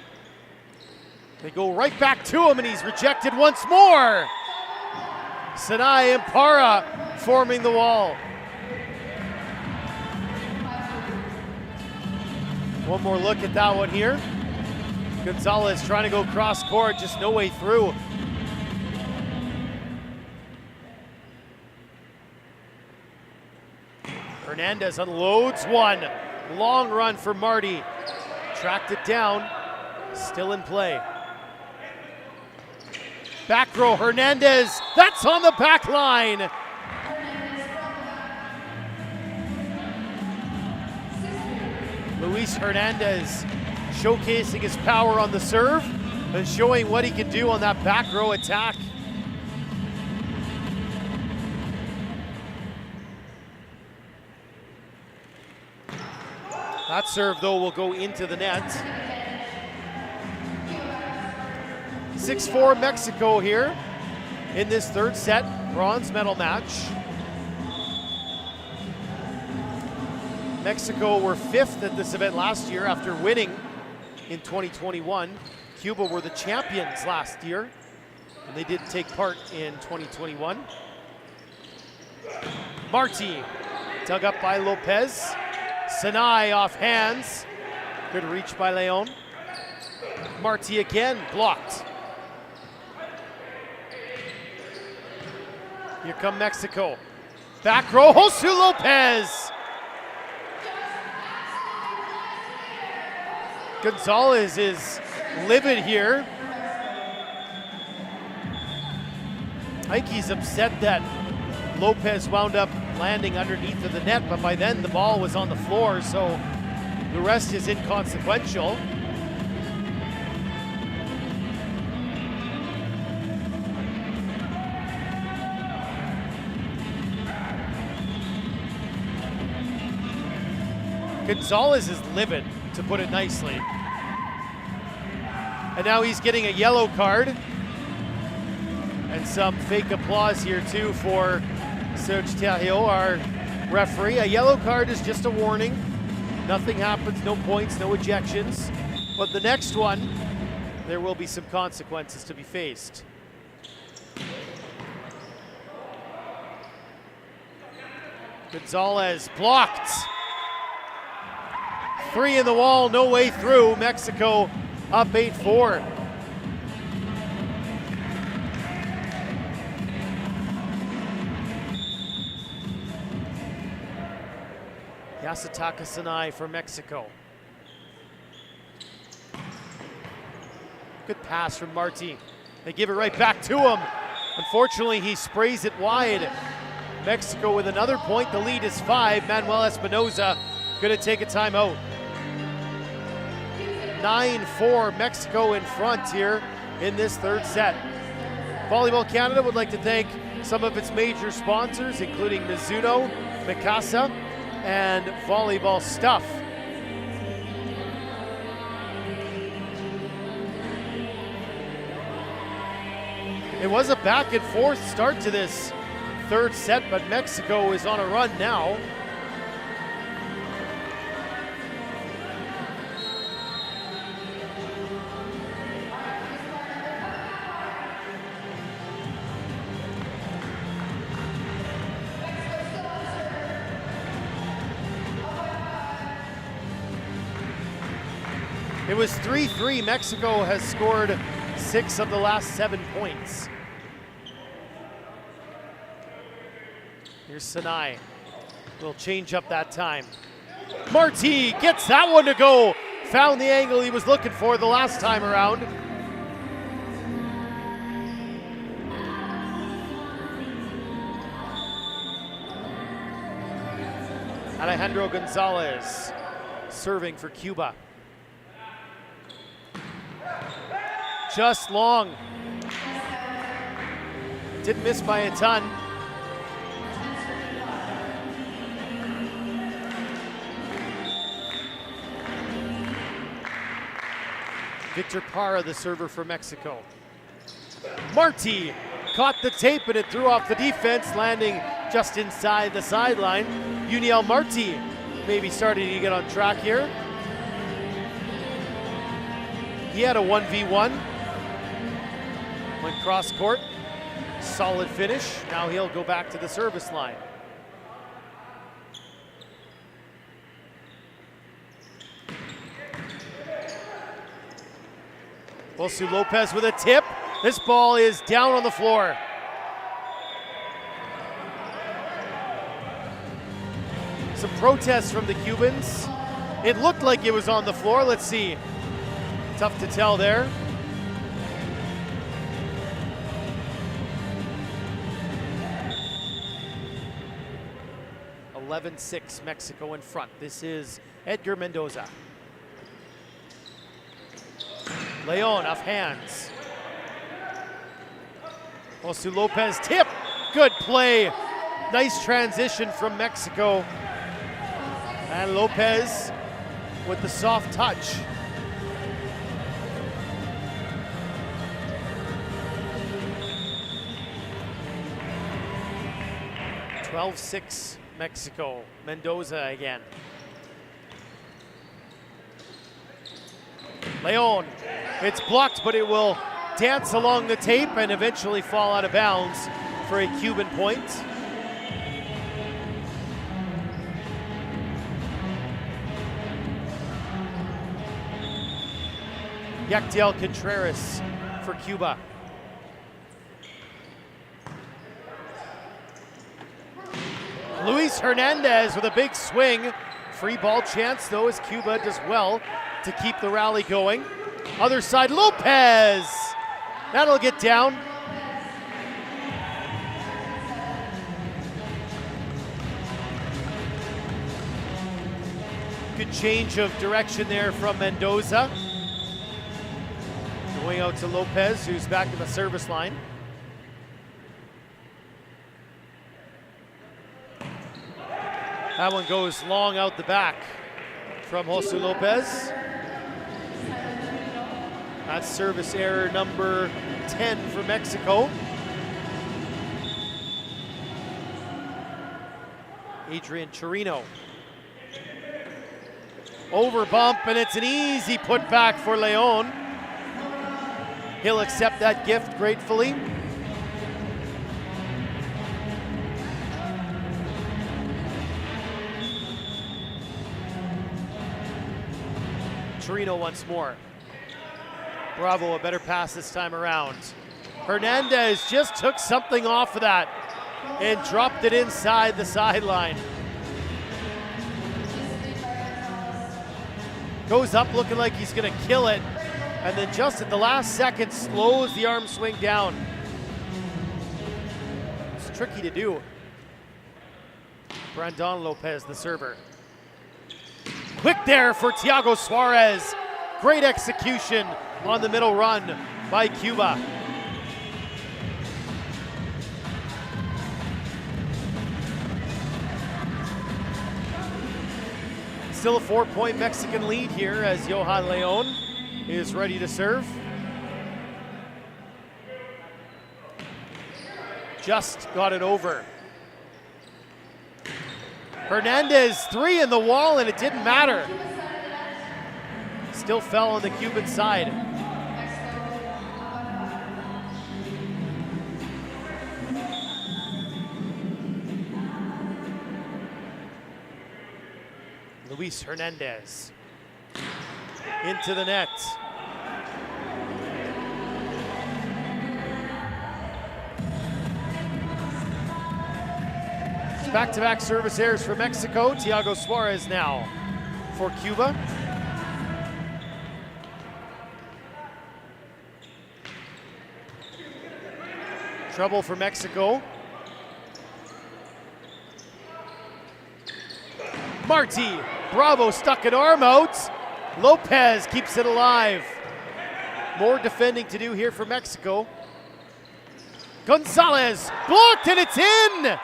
They go right back to him and he's rejected once more. Sinai and Para forming the wall. One more look at that one here. Gonzalez trying to go cross court, just no way through. Hernandez unloads one. Long run for Marty. Tracked it down, still in play. Back row, Hernandez, that's on the back line. Luis Hernandez showcasing his power on the serve and showing what he can do on that back row attack. That serve, though, will go into the net. 6-4 Mexico here in this third set, bronze medal match. Mexico were 5th at this event last year after winning in 2021. Cuba were the champions last year, and they didn't take part in 2021. Marti, dug up by Lopez. Sinai off hands. Good reach by Leon. Marti again, blocked. Here come Mexico. Back row, Josu Lopez. Gonzalez is livid here. I think he's upset that Lopez wound up landing underneath of the net, but by then the ball was on the floor, so the rest is inconsequential. Gonzalez is livid, to put it nicely. And now he's getting a yellow card. And some fake applause here too for Serge Thériault, our referee. A yellow card is just a warning. Nothing happens, no points, no ejections. But the next one, there will be some consequences to be faced. Gonzalez blocked. 3 in the wall, no way through. Mexico up 8-4. Yasutaka Sinai for Mexico. Good pass from Marti. They give it right back to him. Unfortunately, he sprays it wide. Mexico with another point. The lead is 5. Manuel Espinoza going to take a timeout. 9-4, Mexico in front here in this third set. Volleyball Canada would like to thank some of its major sponsors, including Mizuno, Mikasa, and Volleyball Stuff. It was a back and forth start to this third set, but Mexico is on a run now. It was 3-3. Mexico has scored 6 of the last 7 points. Here's Sinai. Will change up that time. Marti gets that one to go. Found the angle he was looking for the last time around. Alejandro Gonzalez serving for Cuba. Just long. Didn't miss by a ton. Victor Para, the server for Mexico. Marti caught the tape and it threw off the defense, landing just inside the sideline. Uniel Marti maybe starting to get on track here. He had a 1v1. Went cross court. Solid finish. Now he'll go back to the service line. Jose Lopez with a tip. This ball is down on the floor. Some protests from the Cubans. It looked like it was on the floor. Let's see. Tough to tell there. (11-6) Mexico in front. This is Edgar Mendoza. Leon off hands. Jose Lopez tip. Good play. Nice transition from Mexico. And Lopez with the soft touch. (12-6) Mexico. Mendoza again. Leon. It's blocked, but it will dance along the tape and eventually fall out of bounds for a Cuban point. Yactiel Contreras for Cuba. Luis Hernandez with a big swing. Free ball chance though as Cuba does well to keep the rally going. Other side, Lopez. That'll get down. Good change of direction there from Mendoza. Going out to Lopez, who's back to the service line. That one goes long out the back from Jose Lopez. That's service error number 10 for Mexico. Adrian Chirino. Over bump, and it's an easy putback for Leon. He'll accept that gift gratefully. Chirino once more. Bravo, a better pass this time around. Hernandez just took something off of that and dropped it inside the sideline. Goes up looking like he's gonna kill it, and then just at the last second slows the arm swing down. It's tricky to do. Brandon Lopez, the server. Quick there for Thiago Suarez. Great execution on the middle run by Cuba. Still a 4-point Mexican lead here as Johan Leon is ready to serve. Just got it over. Hernandez, 3 in the wall, and it didn't matter. Still fell on the Cuban side. Luis Hernandez into the net. Back-to-back service errors for Mexico. Thiago Suarez now for Cuba. Trouble for Mexico. Marti, Bravo stuck an arm out. Lopez keeps it alive. More defending to do here for Mexico. Gonzalez blocked and it's in!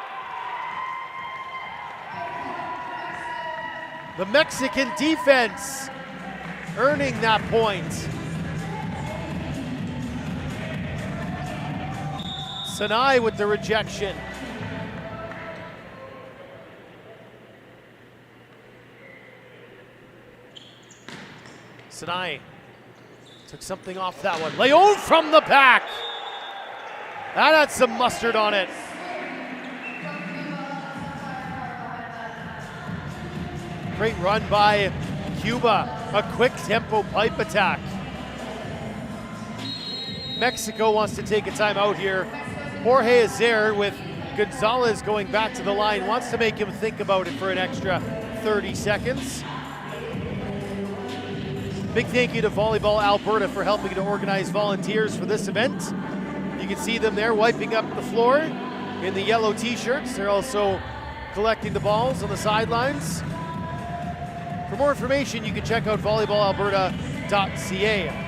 The Mexican defense earning that point. Sinai with the rejection. Sinai Took something off that one. Leon from the back. That had some mustard on it. Great run by Cuba. A quick tempo pipe attack. Mexico wants to take a timeout here. Jorge is there with Gonzalez going back to the line. Wants to make him think about it for an extra 30 seconds. Big thank you to Volleyball Alberta for helping to organize volunteers for this event. You can see them there wiping up the floor in the yellow t-shirts. They're also collecting the balls on the sidelines. For more information, you can check out volleyballalberta.ca.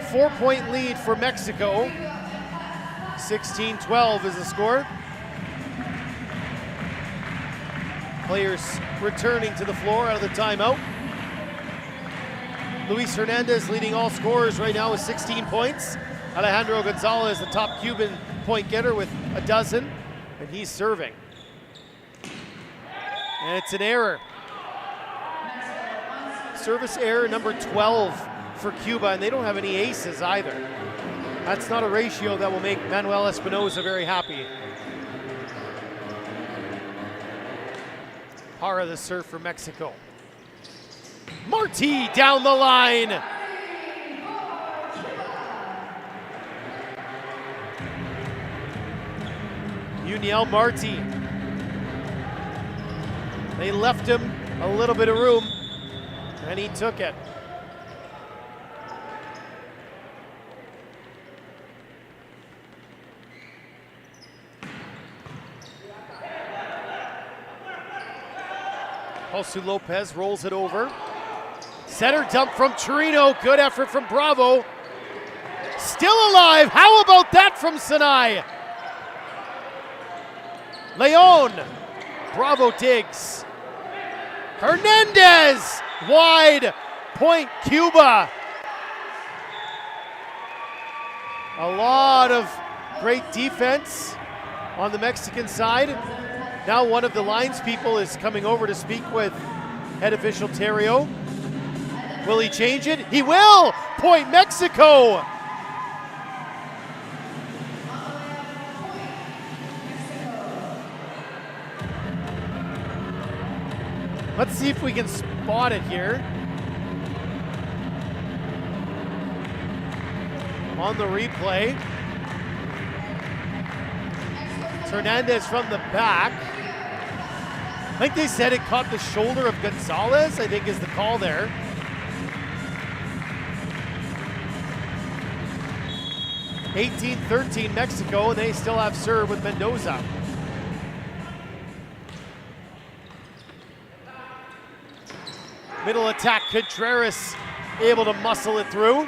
4-point lead for Mexico. 16-12 is the score. Players returning to the floor out of the timeout. Luis Hernandez leading all scorers right now with 16 points. Alejandro Gonzalez, the top Cuban point getter, with a dozen, and he's serving. And it's an error. Service error number 12 for Cuba, and they don't have any aces either. That's not a ratio that will make Manuel Espinoza very happy. Para the serve for Mexico. Marti down the line. Uniel Marti. They left him a little bit of room, and he took it. Josu Lopez rolls it over. Center dump from Torino. Good effort from Bravo. Still alive. How about that from Sinai? Leon. Bravo digs. Hernandez. Wide. Point Cuba. A lot of great defense on the Mexican side. Now one of the lines people is coming over to speak with head official Terrio. Will he change it? He will! Point Mexico! Let's see if we can spot it here. On the replay. It's Hernandez from the back. I think they said it caught the shoulder of Gonzalez, I think is the call there. (18-13) Mexico, and they still have serve with Mendoza. Middle attack, Contreras able to muscle it through.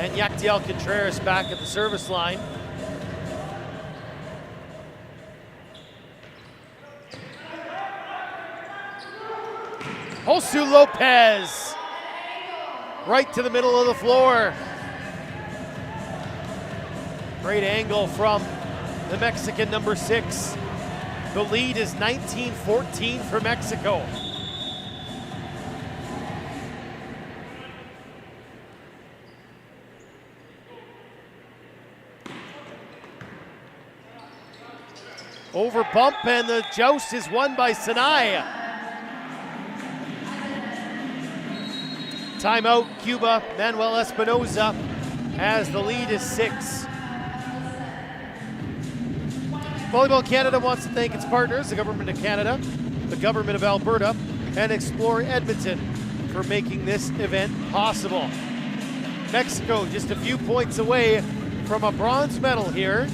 And Yactiel Contreras back at the service line. Josu Lopez, right to the middle of the floor. Great angle from the Mexican number 6. The lead is 19-14 for Mexico. Over bump, and the joust is won by Sinai. Timeout, Cuba. Manuel Espinoza as the lead is 6. Volleyball Canada wants to thank its partners, the Government of Canada, the Government of Alberta, and Explore Edmonton for making this event possible. Mexico just a few points away from a bronze medal here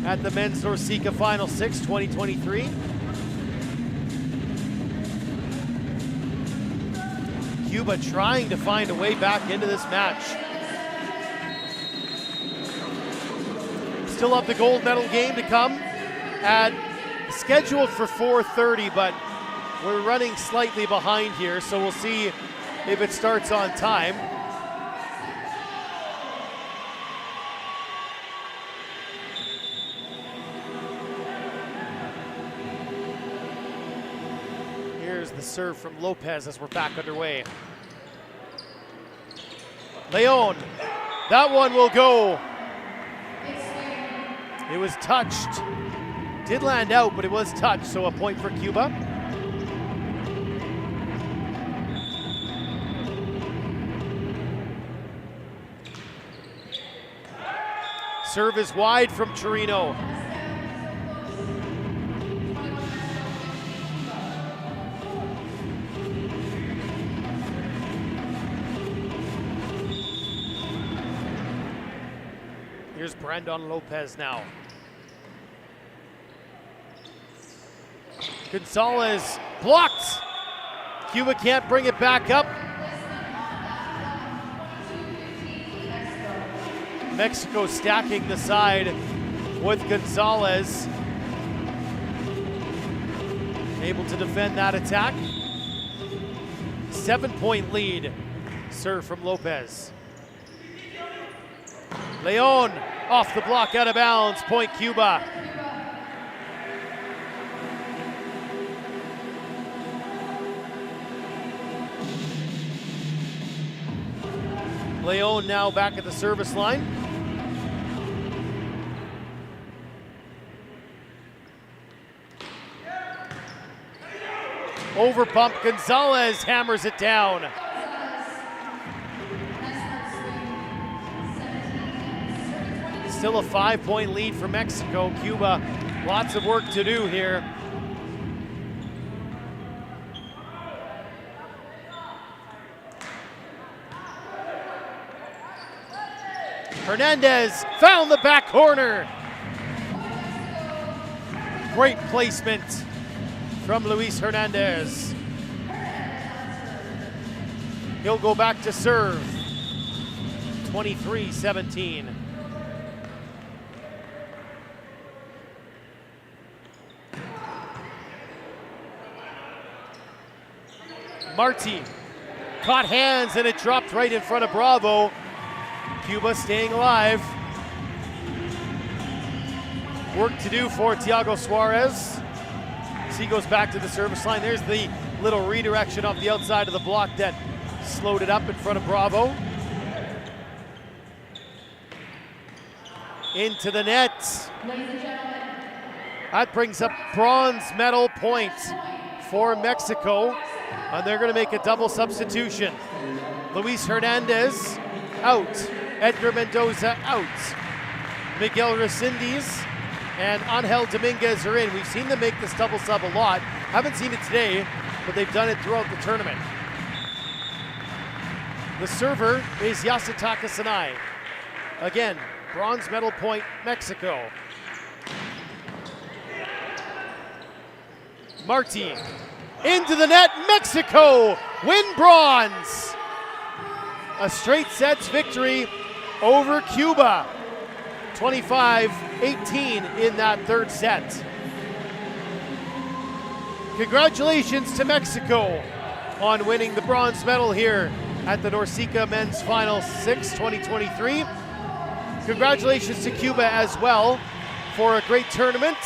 at the Men's NORCECA Final 6 2023. Cuba trying to find a way back into this match. Still have the gold medal game to come, scheduled for 4:30, but we're running slightly behind here, so we'll see if it starts on time. Here's the serve from Lopez as we're back underway. Leon, that one will go. It was touched. Did land out, but it was touched, so a point for Cuba. Serve is wide from Torino. Here's Brandon Lopez now. Gonzalez blocked. Cuba can't bring it back up. Mexico stacking the side with Gonzalez. Able to defend that attack. 7-point lead. Serve from Lopez. Leon off the block, out of bounds. Point Cuba. Leon now back at the service line. Over pump, Gonzalez hammers it down. Still a 5-point lead for Mexico. Cuba, lots of work to do here. Hernandez found the back corner. Great placement from Luis Hernandez. He'll go back to serve. 23-17. Marti caught hands and it dropped right in front of Bravo. Cuba staying alive. Work to do for Thiago Suarez. As he goes back to the service line. There's the little redirection off the outside of the block that slowed it up in front of Bravo. Into the net. That brings up bronze medal point for Mexico. And they're going to make a double substitution. Luis Hernandez out. Edgar Mendoza out. Miguel Resendiz and Angel Dominguez are in. We've seen them make this double sub a lot. Haven't seen it today, but they've done it throughout the tournament. The server is Yasutaka Sanai. Again, bronze medal point, Mexico. Marti into the net, Mexico win bronze. A straight sets victory over Cuba. 25-18 in that third set. Congratulations to Mexico on winning the bronze medal here at the NORCECA Men's Final 6 2023. Congratulations to Cuba as well for a great tournament.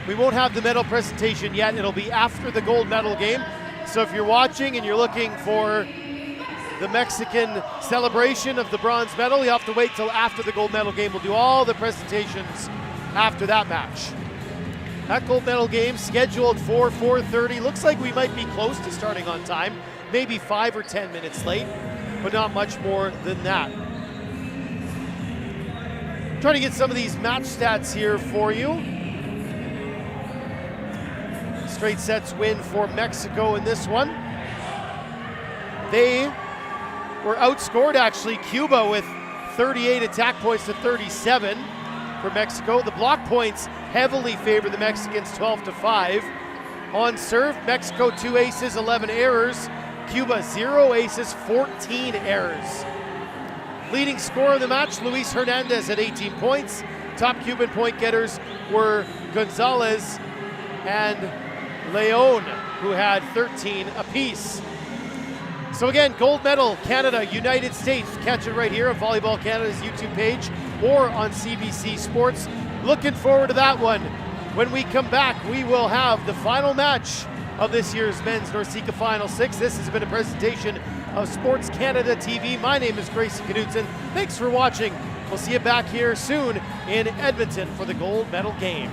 We won't have the medal presentation yet. It'll be after the gold medal game. So if you're watching and you're looking for the Mexican celebration of the bronze medal, you have to wait till after the gold medal game. We'll do all the presentations after that match. That gold medal game scheduled for 4:30. Looks like we might be close to starting on time. Maybe 5 or 10 minutes late, but not much more than that. Trying to get some of these match stats here for you. Straight sets win for Mexico in this one. They were outscored actually, Cuba with 38 attack points to 37 for Mexico. The block points heavily favor the Mexicans, 12-5. On serve, Mexico 2 aces, 11 errors. Cuba 0 aces, 14 errors. Leading scorer of the match, Luis Hernandez at 18 points. Top Cuban point getters were Gonzalez and Leon, who had 13 apiece. So again, gold medal, Canada, United States. Catch it right here on Volleyball Canada's YouTube page or on CBC Sports. Looking forward to that one. When we come back, we will have the final match of this year's Men's NORCECA Final 6. This has been a presentation of Sports Canada TV. My name is Grayson Knudsen. Thanks for watching. We'll see you back here soon in Edmonton for the gold medal game.